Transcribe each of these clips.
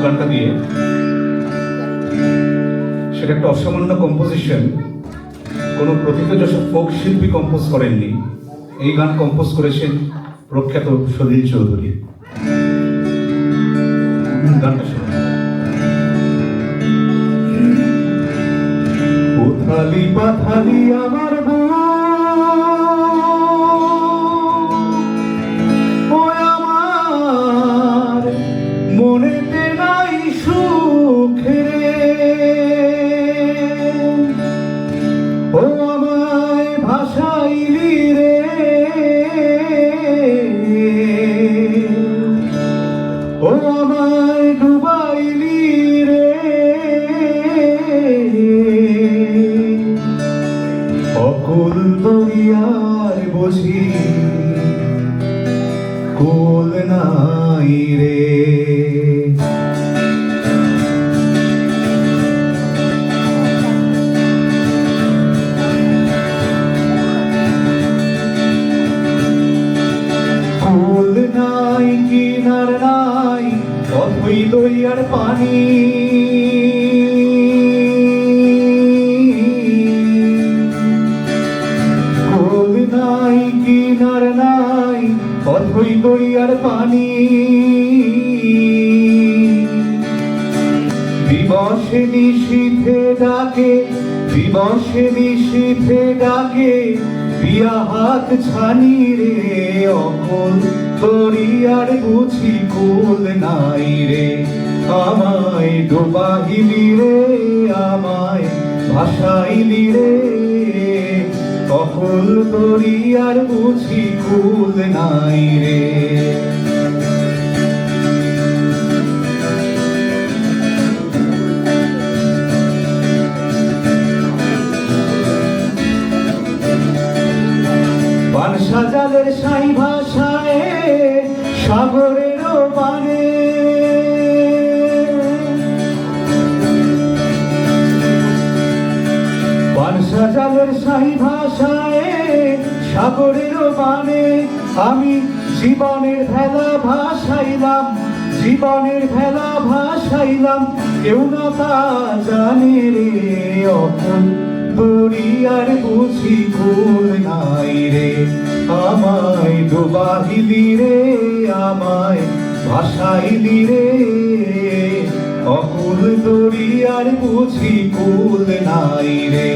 গানটা দিয়ে, সেটা একটা অসামান্য কম্পোজিশন। কোনো প্রথিতযশা ফোক শিল্পী কম্পোজ করেননি। এই গান কম্পোজ করেছেন প্রখ্যাত সলিল চৌধুরী। গানটা শুনুন। উথালি পাথালি আমার মনেতে নাই সুখ রে, ও আমায় ভাসাইলি রে, ও আমায় ডুবাইলি রে, অকুল দরিয়ার বসি কুল নাই রে। কুল নাই কিনার নাই অথই দরিয়ার পানি, কুল নাই কিনার নাই অথই দরিয়ার পানি। দিবসে নিশীথে ডাকে, দিবসে নিশীথে ডাকে পিয়া হাত ছানি রে, অকল দরিয়ার বুঝি কুল নাই রে, আমায় ডুবাইলি রে, আমায় ভাসাইলি রে, অকল দরিয়ার বুঝি কুল নাই রে। বানসা জালের সাই ভাষায় সাগরের পানে, বানসা জালের সাই ভাষায় সাগরের পানে, আমি জীবনের ভেলা ভাসাইলাম, জীবনের ভেলা ভাসাইলাম, কেউ না তা জানে রে, অকুল দরিয়ার বুঝি কুল নাই রে, আমায় ডুবাইলি রে, আমায় ভাসাইলি রে, অকুল দরিয়ার বুঝি কুল নাই রে।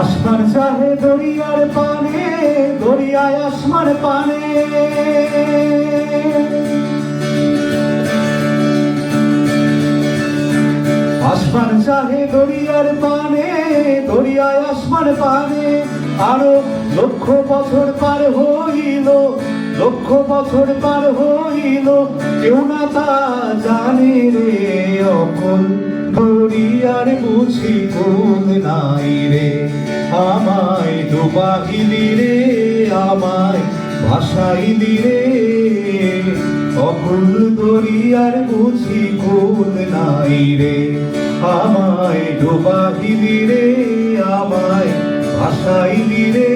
আসমান চাহে দরিয়ার পানে, দরিয়ায় আসমান পানে, আসমান চাহে দরিয়ার পানে, দরিয়ায় আসমান পানে। আরো লক্ষ বছর পার হইল, লক্ষ বছর পার হইল, কেউ না তা জানে রে, অকল দরিয়ার বুঝি কুল নাই রে, আমায় ডুবাইলি রে, আমায় ভাসাইলি রে, অকুল দরিয়ার বুঝি কুল নাই রে, আমায় ডুবাইলি রে, আমায় ভাসাইলি রে,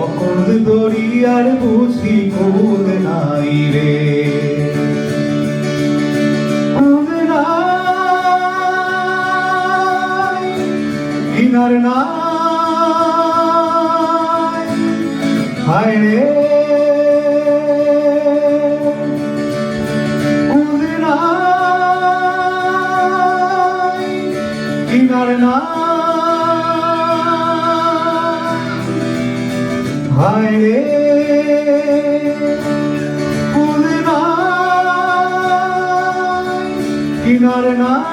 অকুল দরিয়ার বুঝি কুল নাই রে। কিনার নাই হায় রে, কুল নাই কিনার নাই হায় রে, কুল নাই কিনার নাই।